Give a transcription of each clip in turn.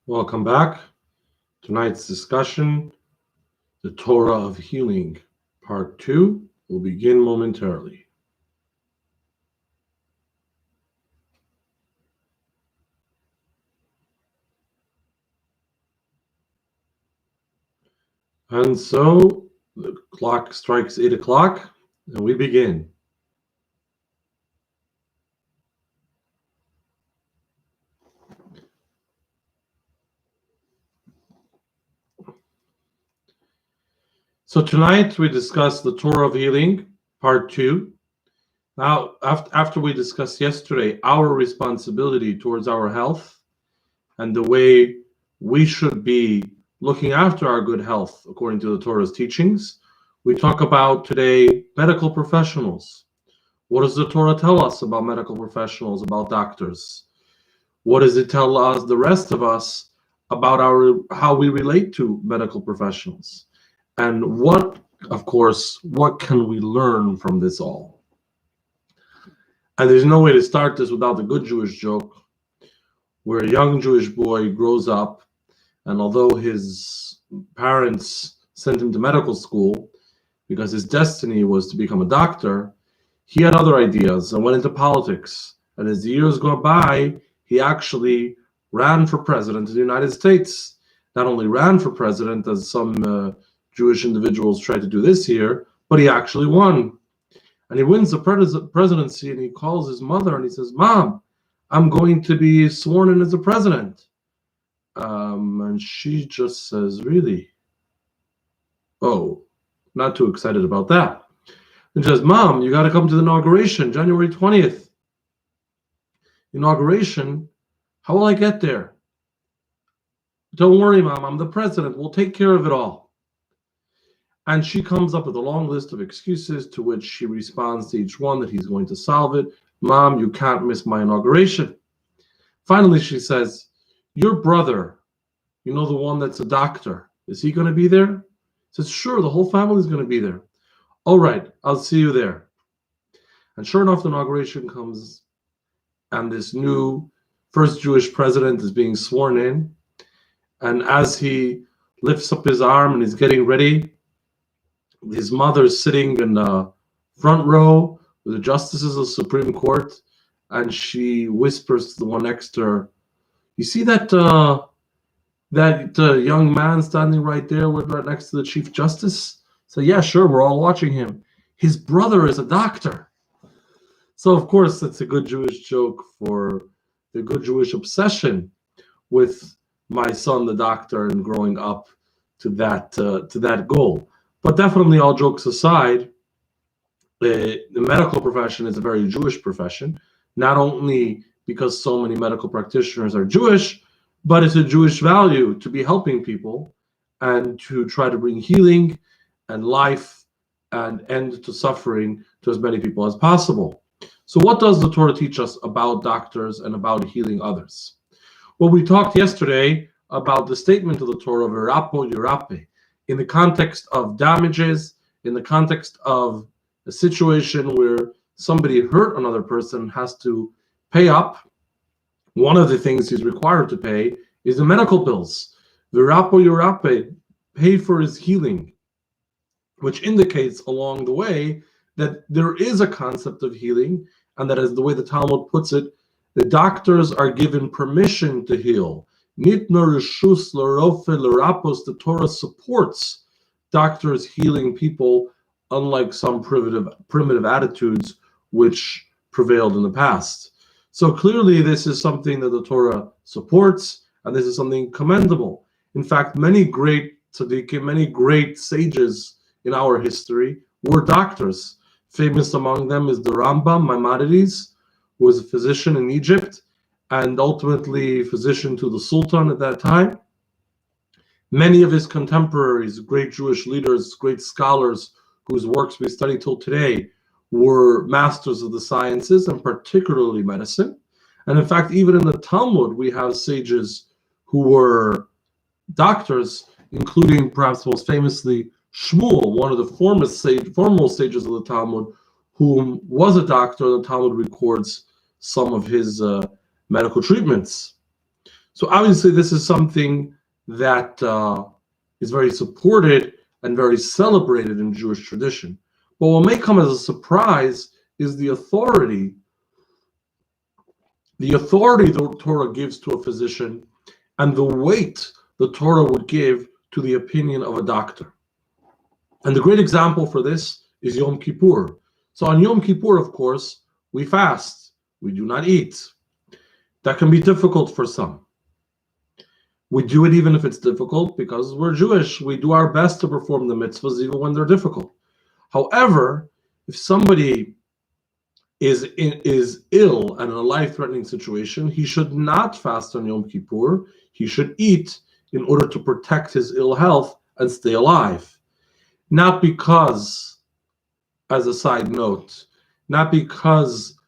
Welcome back. Tonight's discussion, the Torah of Healing, Part 2, will begin momentarily. And so the clock strikes 8 o'clock, and we begin. So tonight we discuss the Torah of Healing, Part 2. Now, after we discussed yesterday our responsibility towards our health and the way we should be looking after our good health according to the Torah's teachings, we talk about today medical professionals. What does the Torah tell us about medical professionals, about doctors? What does it tell us, the rest of us, about how we relate to medical professionals? And what can we learn from this all? And there's no way to start this without the good Jewish joke, where a young Jewish boy grows up, and although his parents sent him to medical school because his destiny was to become a doctor, he had other ideas and went into politics. And as the years go by, he actually ran for president of the United States. Not only ran for president, as some Jewish individuals tried to do this year, but he actually won. And he wins the presidency, and he calls his mother and he says, "Mom, I'm going to be sworn in as a president." And she just says, "Really? Oh, not too excited about that." And she says, "Mom, you got to come to the inauguration, January 20th. Inauguration? How will I get there?" "Don't worry, Mom, I'm the president. We'll take care of it all." And she comes up with a long list of excuses, to which she responds to each one that he's going to solve it. "Mom, you can't miss my inauguration." Finally, she says, "Your brother, you know, the one that's a doctor, is he going to be there?" He says, "Sure, the whole family is going to be there." "All right, I'll see you there." And sure enough, the inauguration comes, and this new first Jewish president is being sworn in. And as he lifts up his arm and he's getting ready, his mother's sitting in the front row with the justices of the Supreme Court, and she whispers to the one next to her, "You see that young man standing right there, right next to the Chief Justice?" So, "Yeah, sure, we're all watching him. His brother is a doctor." So, of course, that's a good Jewish joke for the good Jewish obsession with my son, the doctor, and growing up to that goal. But definitely, all jokes aside, the medical profession is a very Jewish profession, not only because so many medical practitioners are Jewish, but it's a Jewish value to be helping people and to try to bring healing and life and end to suffering to as many people as possible. So what does the Torah teach us about doctors and about healing others? Well, we talked yesterday about the statement of the Torah, "V'rapo yirape," in the context of damages, in the context of a situation where somebody hurt another person, has to pay up. One of the things he's required to pay is the medical bills. "V'rapo yirape," pay for his healing, which indicates along the way that there is a concept of healing, and that, as the way the Talmud puts it, the doctors are given permission to heal. Nitna reshus l'rofe l'rapos, the Torah supports doctors healing people, unlike some primitive attitudes which prevailed in the past. So clearly this is something that the Torah supports, and this is something commendable. In fact, many great tzaddikim, many great sages in our history were doctors. Famous among them is the Rambam, Maimonides, who was a physician in Egypt and ultimately physician to the Sultan at that time. Many of his contemporaries, great Jewish leaders, great scholars, whose works we study till today, were masters of the sciences, and particularly medicine. And in fact, even in the Talmud, we have sages who were doctors, including perhaps most famously Shmuel, one of the foremost sages of the Talmud, who was a doctor. The Talmud records some of his medical treatments. So obviously, this is something that is very supported and very celebrated in Jewish tradition. But what may come as a surprise is the authority the Torah gives to a physician, and the weight the Torah would give to the opinion of a doctor. And the great example for this is Yom Kippur. So on Yom Kippur, of course, we fast. We do not eat. That can be difficult for some. We do it even if it's difficult because we're Jewish. We do our best to perform the mitzvahs even when they're difficult. However, if somebody is ill and in a life-threatening situation, he should not fast on Yom Kippur. He should eat in order to protect his ill health and stay alive. Not because, as a side note, not because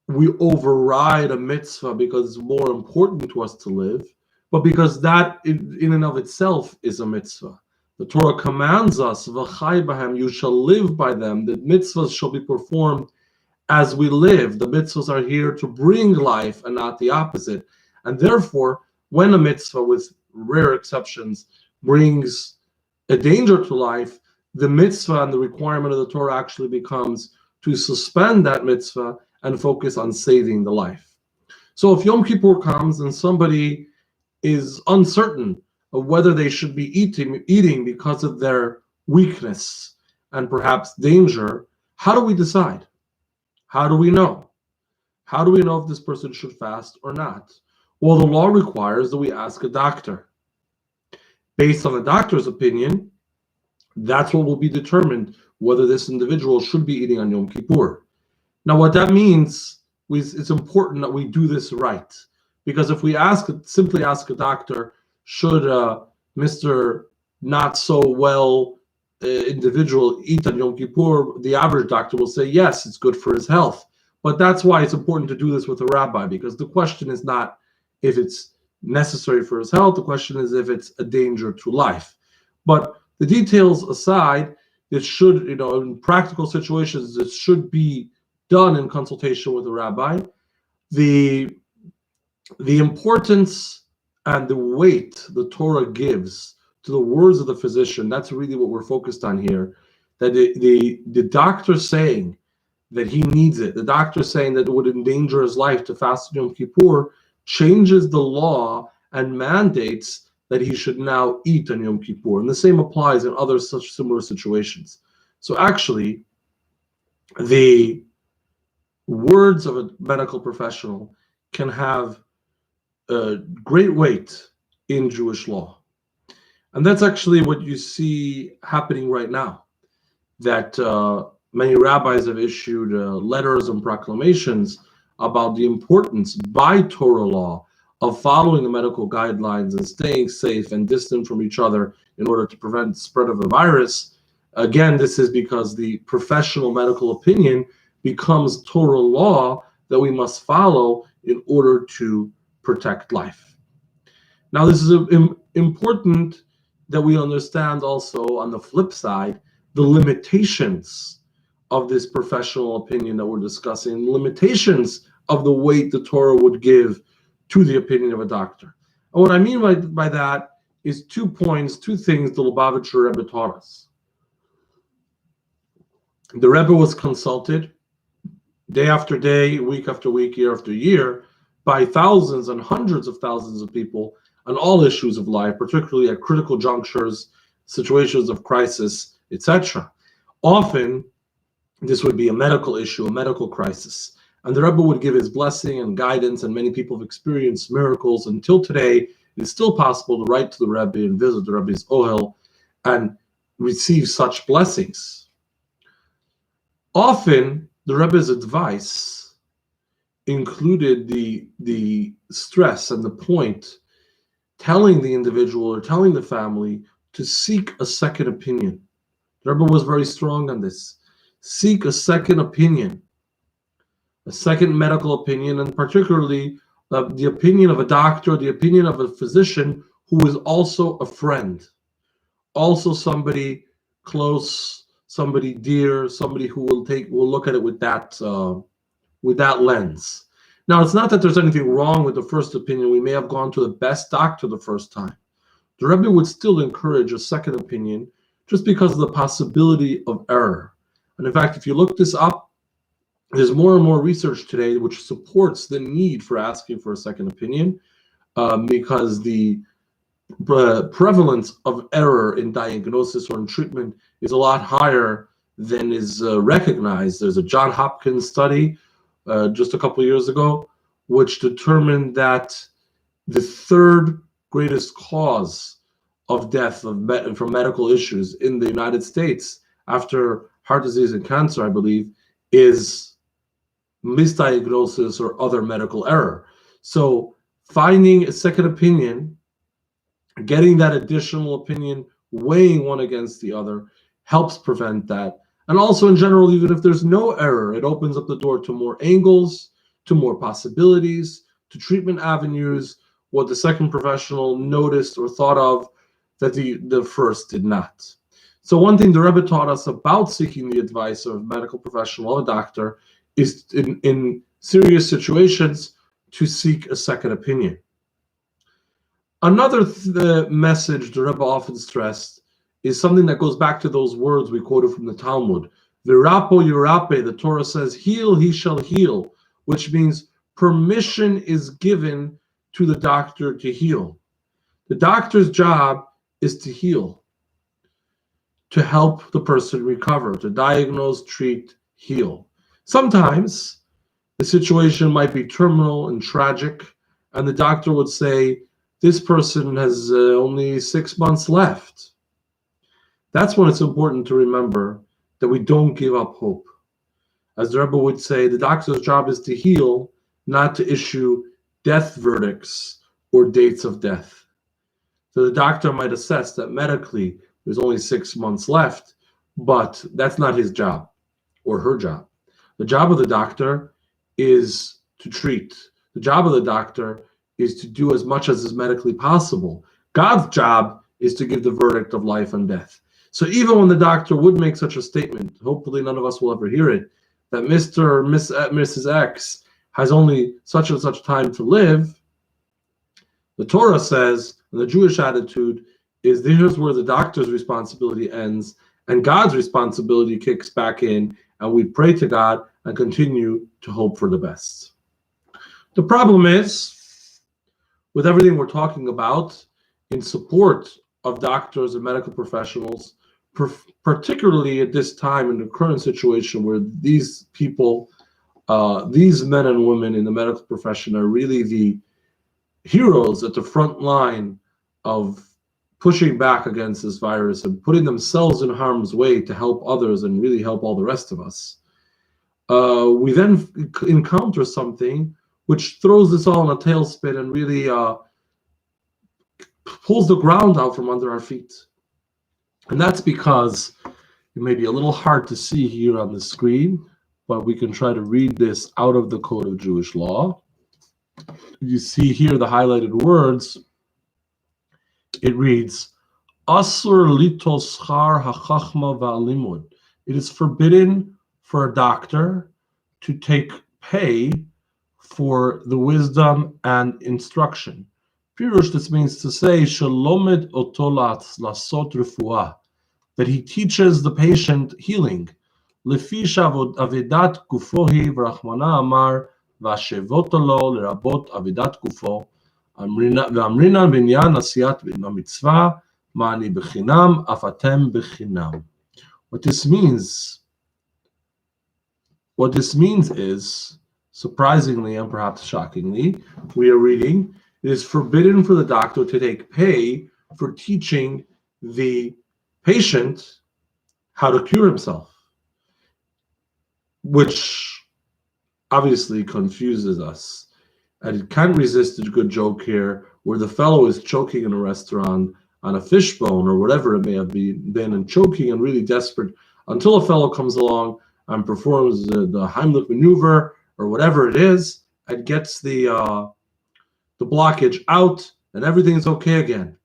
we override a mitzvah because it's more important to us to live, but because that in and of itself is a mitzvah. The Torah commands us, "V'chai b'hem," you shall live by them. The mitzvahs shall be performed as we live. The mitzvahs are here to bring life and not the opposite. And therefore, when a mitzvah, with rare exceptions, brings a danger to life, the mitzvah and the requirement of the Torah actually becomes to suspend that mitzvah and focus on saving the life. So if Yom Kippur comes and somebody is uncertain of whether they should be eating because of their weakness and perhaps danger, how do we decide? How do we know? How do we know if this person should fast or not? Well, the law requires that we ask a doctor. Based on the doctor's opinion, that's what will be determined whether this individual should be eating on Yom Kippur. Now, what that means is it's important that we do this right. Because if we simply ask a doctor, should Mr. Not so well individual eat on Yom Kippur, the average doctor will say, yes, it's good for his health. But that's why it's important to do this with a rabbi, because the question is not if it's necessary for his health. The question is if it's a danger to life. But the details aside, it should, in practical situations, it should be done in consultation with a rabbi. The importance and the weight the Torah gives to the words of the physician, that's really what we're focused on here. That the doctor saying that he needs it, the doctor saying that it would endanger his life to fast on Yom Kippur, changes the law and mandates that he should now eat on Yom Kippur. And the same applies in other such similar situations. So actually, the words of a medical professional can have great weight in Jewish law. And that's actually what you see happening right now, that many rabbis have issued letters and proclamations about the importance by Torah law of following the medical guidelines and staying safe and distant from each other in order to prevent the spread of the virus. Again, this is because the professional medical opinion becomes Torah law that we must follow in order to protect life. Now, this is important that we understand also on the flip side, the limitations of this professional opinion that we're discussing, the limitations of the weight the Torah would give to the opinion of a doctor. And what I mean by that is 2 points, 2 things the Lubavitcher Rebbe taught us. The Rebbe was consulted day after day, week after week, year after year, by thousands and hundreds of thousands of people on all issues of life, particularly at critical junctures, situations of crisis, etc. Often, this would be a medical issue, a medical crisis. And the Rebbe would give his blessing and guidance, and many people have experienced miracles. Until today, it's still possible to write to the Rebbe and visit the Rebbe's Ohel and receive such blessings. Often, the Rebbe's advice included the stress and the point, telling the individual or telling the family to seek a second opinion. The Rebbe was very strong on this. Seek a second opinion, a second medical opinion, and particularly the opinion of a doctor, the opinion of a physician who is also a friend, also somebody close, somebody dear, somebody who will look at it with that lens. Now, it's not that there's anything wrong with the first opinion. We may have gone to the best doctor the first time. The Rebbe would still encourage a second opinion just because of the possibility of error. And in fact, if you look this up, there's more and more research today which supports the need for asking for a second opinion, because the prevalence of error in diagnosis or in treatment is a lot higher than is recognized. There's a John Hopkins study just a couple of years ago, which determined that the third greatest cause of death from medical issues in the United States after heart disease and cancer, I believe, is misdiagnosis or other medical error. So finding a second opinion, getting that additional opinion, weighing one against the other, helps prevent that. And also in general, even if there's no error, it opens up the door to more angles, to more possibilities, to treatment avenues, what the second professional noticed or thought of that the first did not. So one thing the Rebbe taught us about seeking the advice of a medical professional, a doctor, is in serious situations to seek a second opinion. Another message the Rebbe often stressed is something that goes back to those words we quoted from the Talmud. Virapo yirape, the Torah says, heal, he shall heal, which means permission is given to the doctor to heal. The doctor's job is to heal, to help the person recover, to diagnose, treat, heal. Sometimes the situation might be terminal and tragic, and the doctor would say, this person has only 6 months left. That's when it's important to remember that we don't give up hope. As the Rebbe would say, the doctor's job is to heal, not to issue death verdicts or dates of death. So the doctor might assess that medically there's only 6 months left, but that's not his job or her job. The job of the doctor is to treat. The job of the doctor is to do as much as is medically possible. God's job is to give the verdict of life and death. So even when the doctor would make such a statement, hopefully none of us will ever hear it, that Mr. or Mrs. X has only such and such time to live, the Torah says, and the Jewish attitude is, here's where the doctor's responsibility ends and God's responsibility kicks back in, and we pray to God and continue to hope for the best. The problem is, with everything we're talking about in support of doctors and medical professionals, particularly at this time in the current situation where these people, these men and women in the medical profession are really the heroes at the front line of pushing back against this virus and putting themselves in harm's way to help others and really help all the rest of us. We then encounter something which throws this all in a tailspin and really pulls the ground out from under our feet. And that's because it may be a little hard to see here on the screen, but we can try to read this out of the Code of Jewish Law. You see here the highlighted words. It reads, Asur litos schar hachachma va'alimud. It is forbidden for a doctor to take pay for the wisdom and instruction. Pirush, this means to say, shalomed otolat lasot refuah, that he teaches the patient healing. Lefi avidat gufohi v'rachmana amar v'ashevotolo lerabot avidat gufo v'amrinan binyan asiyat mitzvah ma'ani bechinam afatem bechinam. What this means is, surprisingly and perhaps shockingly, we are reading, it is forbidden for the doctor to take pay for teaching the patient how to cure himself, which obviously confuses us. And it can't resist a good joke here where the fellow is choking in a restaurant on a fishbone or whatever it may have been and choking and really desperate until a fellow comes along and performs the Heimlich maneuver or whatever it is and gets the blockage out and everything is okay again.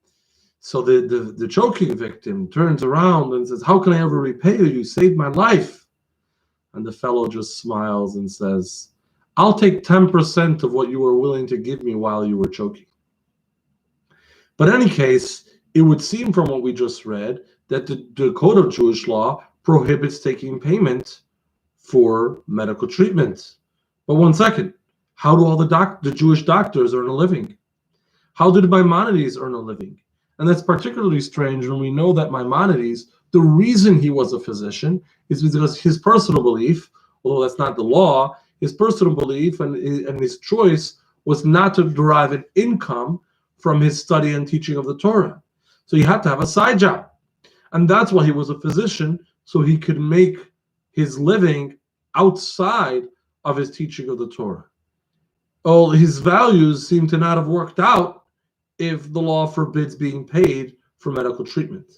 So the choking victim turns around and says, how can I ever repay you? You saved my life. And the fellow just smiles and says, I'll take 10% of what you were willing to give me while you were choking. But in any case, it would seem from what we just read that the code of Jewish law prohibits taking payment for medical treatment. But one second, how do all the Jewish doctors earn a living? How did Maimonides earn a living? And that's particularly strange when we know that Maimonides, the reason he was a physician is because his personal belief, although that's not the law, his personal belief and his choice was not to derive an income from his study and teaching of the Torah. So he had to have a side job. And that's why he was a physician, so he could make his living outside of his teaching of the Torah. All his values seem to not have worked out if the law forbids being paid for medical treatment.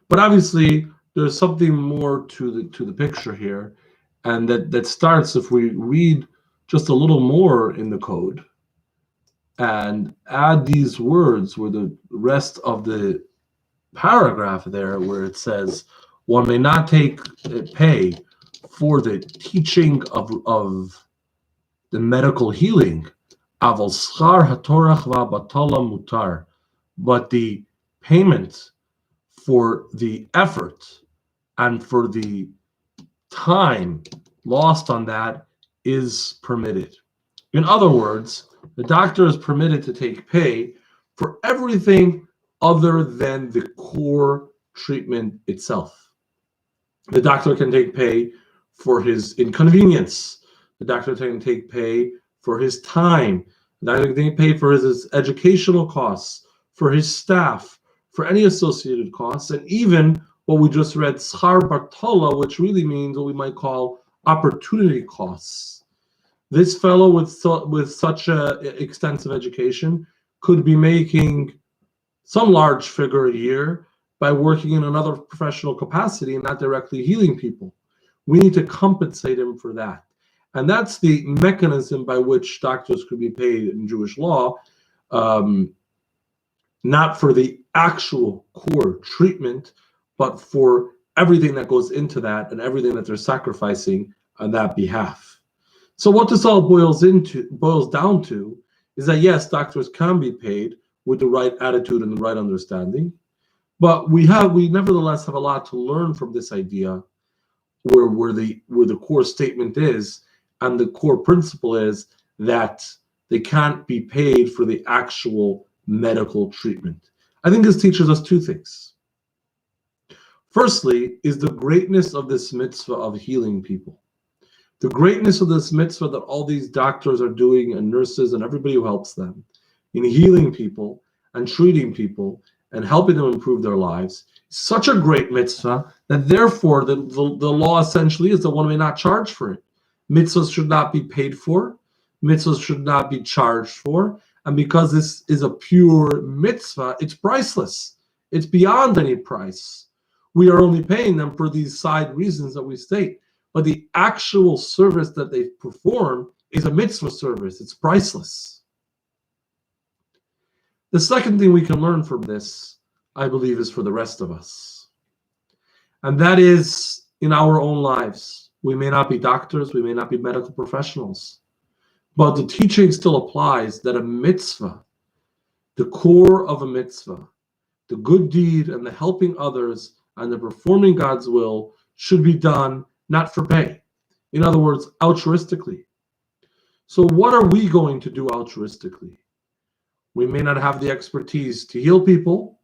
But obviously, there's something more to the picture here, and that starts if we read just a little more in the code and add these words where the rest of the paragraph there where it says one may not take pay for the teaching of the medical healing, aval schar hatorach va'batala mutar, but the payment for the effort and for the time lost on that is permitted. In other words, the doctor is permitted to take pay for everything other than the core treatment itself. The doctor can take pay for his inconvenience. The doctor can take pay for his time. The doctor can take pay for his educational costs, for his staff, for any associated costs, and even what we just read, schar bartola, which really means what we might call opportunity costs. This fellow with such a extensive education could be making some large figure a year by working in another professional capacity and not directly healing people. We need to compensate him for that. And that's the mechanism by which doctors could be paid in Jewish law, not for the actual core treatment, but for everything that goes into that and everything that they're sacrificing on that behalf. So what this all boils down to is that yes, doctors can be paid with the right attitude and the right understanding, but we nevertheless have a lot to learn from this idea where the core statement is and the core principle is that they can't be paid for the actual medical treatment. I think this teaches us two things. Firstly, is the greatness of this mitzvah of healing people. The greatness of this mitzvah that all these doctors are doing and nurses and everybody who helps them in healing people and treating people and helping them improve their lives is such a great mitzvah that therefore the law essentially is that one may not charge for it. Mitzvahs should not be paid for. Mitzvahs should not be charged for. And because this is a pure mitzvah, it's priceless. It's beyond any price. We are only paying them for these side reasons that we state. But the actual service that they perform is a mitzvah service. It's priceless. The second thing we can learn from this, I believe, is for the rest of us. And that is in our own lives. We may not be doctors, we may not be medical professionals, but the teaching still applies that a mitzvah, the core of a mitzvah, the good deed and the helping others and the performing God's will should be done not for pay. In other words, altruistically. So what are we going to do altruistically? We may not have the expertise to heal people.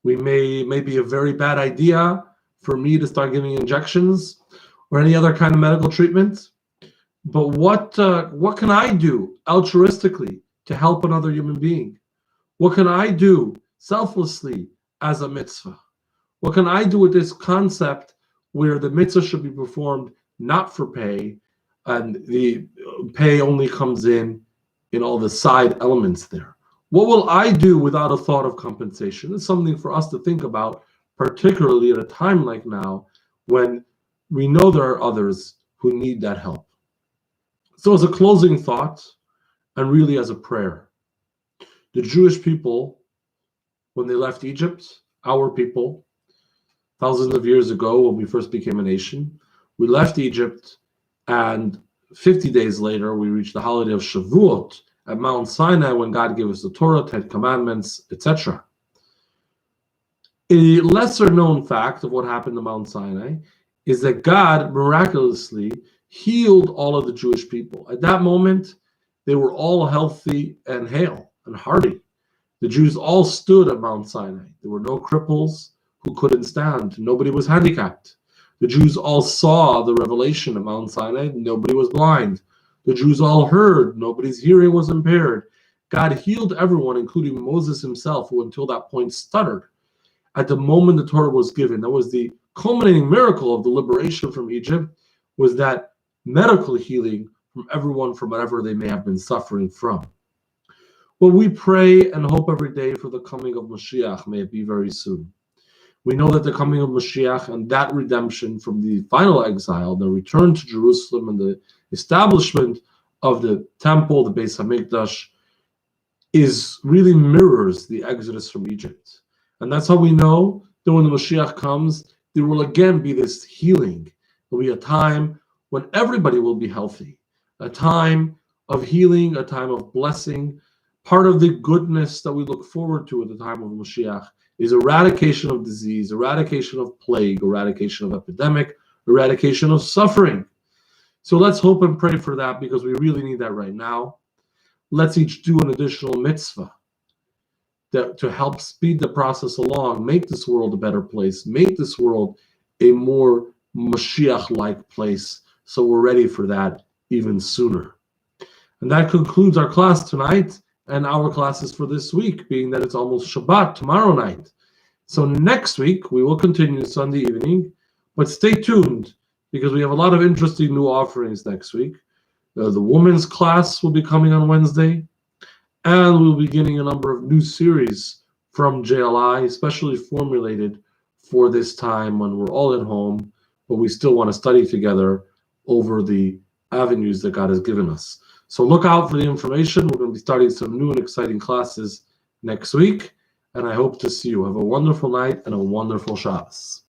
We may be a very bad idea for me to start giving injections or any other kind of medical treatment. But what can I do altruistically to help another human being? What can I do selflessly as a mitzvah? What can I do with this concept where the mitzvah should be performed not for pay, and the pay only comes in all the side elements there? What will I do without a thought of compensation? It's something for us to think about, particularly at a time like now when we know there are others who need that help. So as a closing thought, and really as a prayer, the Jewish people, when they left Egypt, our people, thousands of years ago when we first became a nation, we left Egypt and 50 days later, we reach the holiday of Shavuot at Mount Sinai when God gave us the Torah, 10 Commandments, etc. A lesser known fact of what happened to Mount Sinai is that God miraculously healed all of the Jewish people. At that moment, they were all healthy and hale and hearty. The Jews all stood at Mount Sinai. There were no cripples who couldn't stand. Nobody was handicapped. The Jews all saw the revelation at Mount Sinai. Nobody was blind. The Jews all heard. Nobody's hearing was impaired. God healed everyone, including Moses himself, who until that point stuttered. At the moment the Torah was given, that was the culminating miracle of the liberation from Egypt, was that medical healing from everyone from whatever they may have been suffering from. Well, we pray and hope every day for the coming of Mashiach. May it be very soon. We know that the coming of Mashiach and that redemption from the final exile, the return to Jerusalem and the establishment of the temple, the Beis HaMikdash, really mirrors the exodus from Egypt. And that's how we know that when the Mashiach comes, there will again be this healing. There will be a time when everybody will be healthy, a time of healing, a time of blessing. Part of the goodness that we look forward to at the time of Mashiach is eradication of disease, eradication of plague, eradication of epidemic, eradication of suffering. So let's hope and pray for that, because we really need that right now. Let's each do an additional mitzvah to help speed the process along, make this world a better place, make this world a more Mashiach-like place, so we're ready for that even sooner. And that concludes our class tonight and our classes for this week, being that it's almost Shabbat tomorrow night. So next week, we will continue Sunday evening, but stay tuned, because we have a lot of interesting new offerings next week. The women's class will be coming on Wednesday, and we'll be beginning a number of new series from JLI, especially formulated for this time when we're all at home, but we still want to study together over the avenues that God has given us. So look out for the information. We're going to be starting some new and exciting classes next week, and I hope to see you. Have a wonderful night and a wonderful Shabbos.